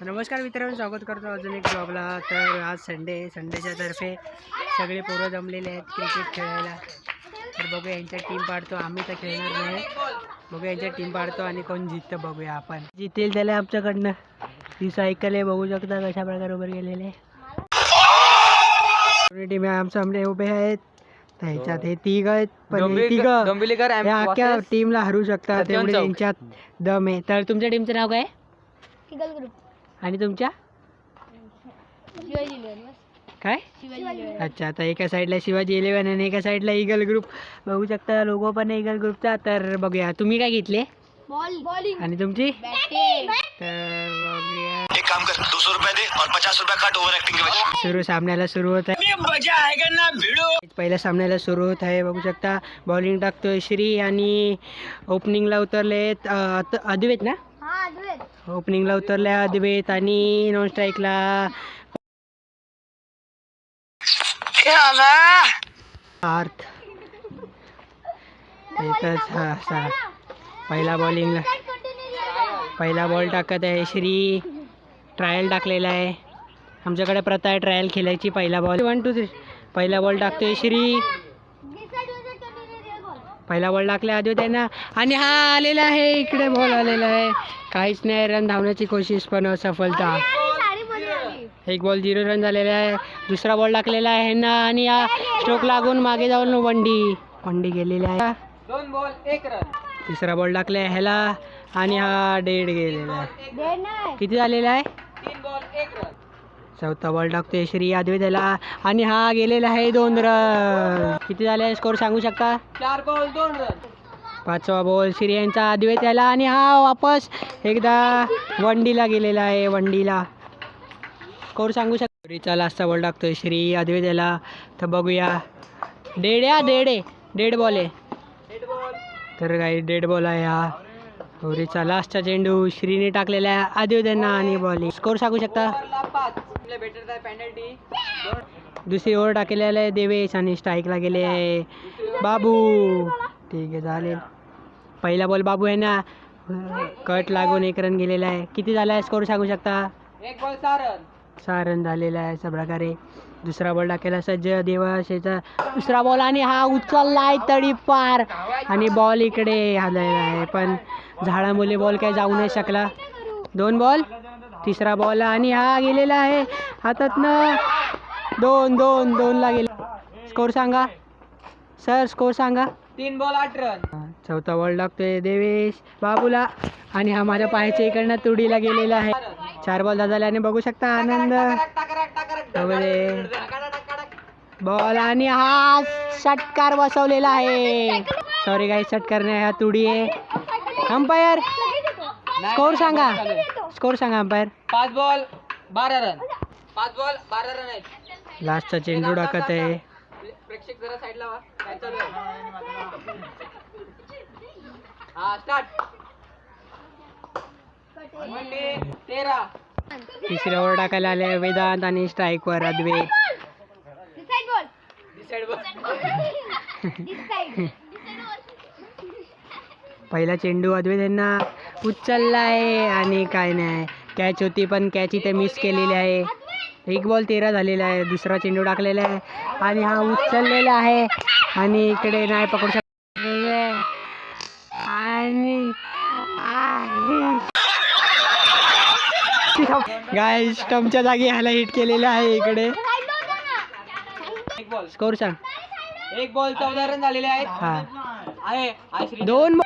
नमस्कार मित्रांनो, स्वागत करतो अजून एक ब्लॉगला. तर आज संडेच्या तर्फे सगळे पोरं जमलेले आहेत क्रिकेट खेळायला. तर बघूया यांच्या टीम पाडतो. आम्ही तर खेळणार नाही, बघूया यांच्या टीम पाडतो आणि कोण जिंकतं बघूया. आपण जितेल त्याला आमच्याकडनं. ही सायकल आहे, बघू शकता कशा प्रकारे उभे गेलेले. टीम आमच्याकडे उभे आहेत. ह्याच्यात हे तिघ आहेत, पण हे अख्ख्या टीमला हरू शकतात, तेवढे त्यांच्यात दम आहे. तर तुमच्या टीमचं नाव काय? आणि तुमच्या काय? अच्छा, आता एका साईडला शिवाजी 11 आणि एका साईडला ईगल ग्रुप. बघू शकता लोगो पण ईगल ग्रुपचा. तर बघूया तुम्ही काय घेतले आणि तुमची. तर बघूया. एक काम कर, 200 रुपये दे और 50 रुपये काट ओव्हर एक्टिंग के वजह. सामन्याला सुरू होत आहे. मजा आएगा ना भिडो. पहिल्या सामन्याला सुरू होत आहे. बघू शकता बॉलिंग टाकतोय श्री आणि ओपनिंगला उतरले अद्वैत ना. ओपनिंगला उतरल्या अद्वैत आणि नॉन स्ट्राईकला पार्थ. एकच पहिला बॉल टाकत आहे श्री. ट्रायल टाकलेला आहे. आमच्याकडे प्रथा आहे ट्रायल खेळायची. पहिला बॉल 1 2 3. पहिला बॉल टाकतोय श्री. पहिला बॉल टाकला अद्वैत त्यांना आणि हा आलेला आहे. इकडे बॉल आलेला आहे. काहीच नाही, रन धावण्याची कोशिश पण असफलता. 1 बॉल 0 रन झालेला आहे. दुसरा बॉल टाकलेला आहे ह्यांना आणि हा स्ट्रोक लागून मागे जाऊन वंडी गेलेली आहे. 2 बॉल 1 रन. तिसरा बॉल टाकला आहे ह्याला आणि हा डेड गेलेला आहे. किती झालेला आहे? 3 बॉल 1 रन. चौथा बॉल टाकतोय श्री अद्वैतला आणि हा गेलेला आहे 2 रन. किती झाले स्कोर सांगू शकता? 4 बॉल 2 रन. पाचवा बॉल श्री यांचा अद्वैतला आणि हा वापस एकदा वंडीला गेलेला आहे. वंडीला स्कोर सांगू शकता? श्रीचा लास्टचा बॉल टाकतोय श्री अद्वैतला. तर बघूया. डेड बॉल आहे. तर काही डेड बॉल आहे हा. होरीचा लास्टचा चेंडू श्रीने टाकलेला आहे अद्वैतना आणि बॉलिंग. स्कोर सांगू शकता? दुसरी ओव्हर टाकलेला आहे देवेश आणि स्ट्राईकला गेले आहे बाबू. ठीक आहे, चालेल. पहिला बॉल बाबू आहे ना, कट लागून 1 रन गेलेला आहे. किती झाला आहे स्कोर सांगू शकता? 1 बॉल 6 रन. 6 रन झालेला आहे अशा प्रकारे. दुसरा बॉल टाकेला सज्ज देवाशेचा. दुसरा बॉल आणि हा उचलला आहे तडी पार आणि बॉल इकडे आलेला आहे, पण झाडामुळे बॉल काय जाऊ नाही शकला. 2 बॉल. तिसरा बॉल आणि हा गेलेला आहे हातातनं. 2 ला गेला. स्कोर सांगा सर, स्कोर सांगा. 3 बॉल 8 रन. चौथा बॉल टाकतोय देवेश बाबूला आणि हा माझ्या पायाच्या इकडनं तुडीला गेलेला आहे. 4 बॉल झाले आणि बघू शकता आनंद बॉल आणि हा षटकार बसवलेला आहे. सॉरी गाईस, षटकार नाही, हा तुडी आहे. अंपायर स्कोर सांगा. स्कोर सांगा umpire. 5 ball 12 run. 5 ball 12 run आहेत. लास्टचा चेंडू टाकत आहे. प्रेक्षक जरा साईडला वा. हा स्टार्ट. 13. तिसऱ्या ओव्हर टाकायला आले वेदांत आणि स्ट्राईकवर अद्वैत. पहिला चेंडू अद्वैत यांना उचलला आहे आणि काय नाही, कॅच होती पण कॅच इथे मिस केलेली आहे. 1 बॉल 13 झालेला आहे. दुसरा चेंडू टाकलेला आहे आणि हा उचललेला आहे आणि इकडे नाही पकडू शकत आणि गाय स्टंपच्या जागी ह्याला हिट केलेला आहे इकडे. स्कोर सांग. 1 बॉल 14 रन झालेले आहेत. हा आहे 2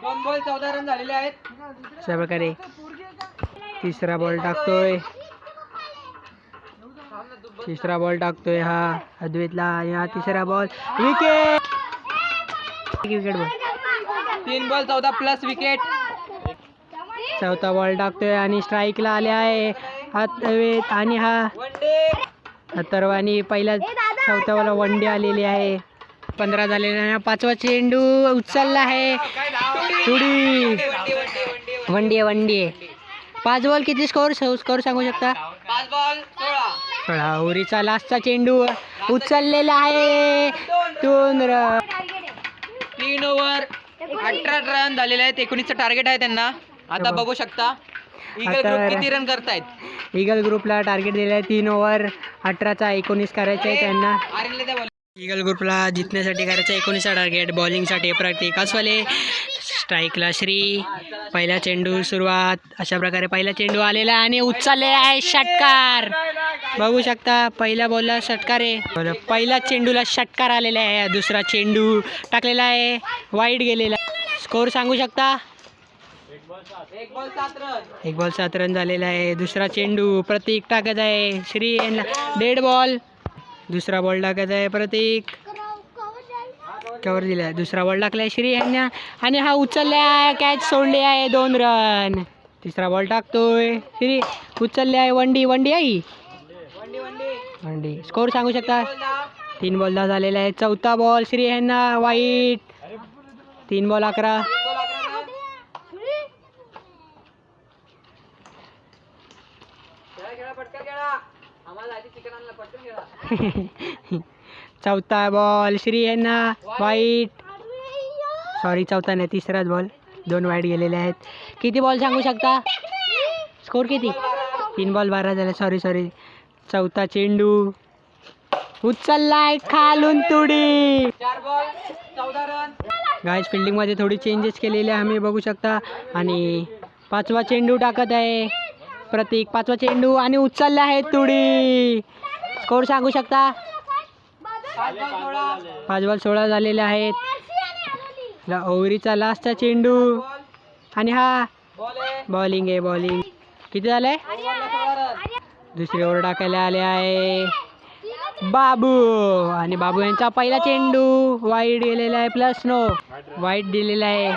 बॉल 14 रन झालेले आहेत. अशा प्रकारे तिसरा बॉल टाकतोय हा अद्वैतला आणि हा तिसरा ball wicket ball. 3 ball 14 plus wicket. चौथा बॉल टाकतोय आणि स्ट्राईकला आले आहे अद्वैत आणि हा अथर्वानी. पहिला चौथा बॉल वनडे आलेली आहे. 15 झालेला आहे. 5वा चेंडू उचलला आहे तुडी. वनडे 5 बॉल किती स्कोर सांगू शकता? 5 बॉल 16. होरीचा लास्टचा चेंडू उचललेला आहे 2 रन. 3 ओव्हर 18 रन झालेले आहेत. 19चं टार्गेट आहे त्यांना. आता बघू शकता इगल आता ग्रुप किती रन करतायत? ईगल ग्रुपला टार्गेट दिलं आहे 3 ओव्हर 18/19 करायचे आहे त्यांना. आर्यनला द्या बॉल. ईगल ग्रुपला जिंकण्यासाठी करायचं 19 टार्गेट. बॉलिंगसाठी प्रत्येक अस्वले, स्ट्राईकला श्री. पहिला चेंडू सुरुवात अशा प्रकारे पहिला चेंडू आलेला आणि उचललेला आहे षटकार. बघू शकता पहिल्या बॉलला षटकार आहे. पहिल्या चेंडूला षटकार आलेला आहे. दुसरा चेंडू टाकलेला आहे, वाईड गेलेला. स्कोर सांगू शकता? 1 बॉल 7 1 बॉल 7 रन. रन झालेला आहे. दुसरा चेंडू प्रतीक टाकत आहे. श्री यांना डेड बॉल. दुसरा बॉल टाकत आहे प्रतीक, कव्हर दिला आहे. दुसरा बॉल टाकलाय श्री यांना आणि हा उचलला आहे, कॅच सोडली आहे. 2 रन. तिसरा बॉल टाकतोय श्री, उचलले आहे. वंडी आई वंडी. स्कोर सांगू शकता? 3 बॉल 10 झालेला आहे. चौथा बॉल श्री यांना वाईट. 3 बॉल 11. चौथा बॉल श्री यांना वाईट. सॉरी चौथा नाही, तिसराच बॉल. 2 वाईट गेलेले आहेत. किती बॉल सांगू शकता? स्कोर किती? 3 बॉल 12 झाले. सॉरी. चौथा चेंडू उचललाय खालून तुडी. 4 बॉल 14 रन. गाईज फिल्डिंगमध्ये थोडी चेंजेस केलेले आम्ही बघू शकता. आणि 5वा चेंडू टाकत आहे प्रतीक. 5वा चेंडू आणि उचलला आहे तुडी. स्कोर सांगू शकता? 5 बॉल 16 झालेले आहेत. ओव्हरीचा लास्टचा चेंडू आणि हा बॉलिंग आहे. बॉलिंग किती झालंय? दुसरी ओव्हर टाकायला आले आहे बाबू. आणि बाबू यांचा पहिला चेंडू वाईट गेलेला आहे. प्लस नो वाईट दिलेला आहे.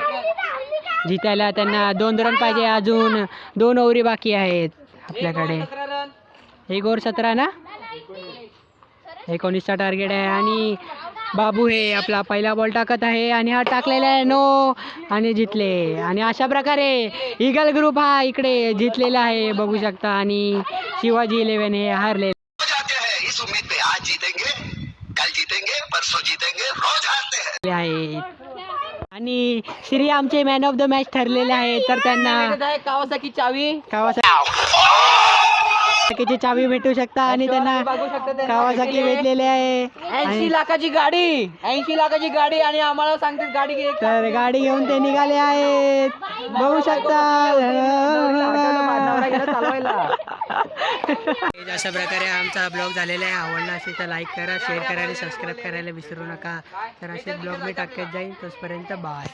जितायला त्यांना 2 रन पाहिजे. अजून 2 ओव्हरी बाकी आहेत आपल्याकडे. 1 ओव्हर 17 ना, 19चा टार्गेट आहे. आणि बाबू हे आपला पहिला बॉल टाकत आहे आणि हा टाकलेला आहे नो आणि जितले. आणि अशा प्रकारे ईगल ग्रुप हा इकडे जितलेला आहे बघू शकता. आणि शिवाजी 11 हे हारले जाते हैं इस उम्मीद पे आज जीतेंगे, कल जीतेंगे, परसों जीतेंगे, रोज हारते हैं. आहेत. आणि श्री आमचे मॅन ऑफ द मॅच ठरलेले आहेत. तर त्यांना कावासाकी चावी कावासाकीची चावी भेटू शकता. आणि त्यांना कावासाकी भेटलेले आहे. 80 लाखाची गाडी, 80 लाखाची गाडी. आणि आम्हाला सांगतात गाडी घे. तर गाडी घेऊन ते निघाले आहेत बघू शकता. अशा प्रकारे आमचा ब्लॉग झालेला आहे. आवडला असेल तर लाईक करा, शेअर करा आणि सबस्क्राईब करायला विसरू नका. तर असे ब्लॉग मी टाकत जाईन. तोपर्यंत बाय.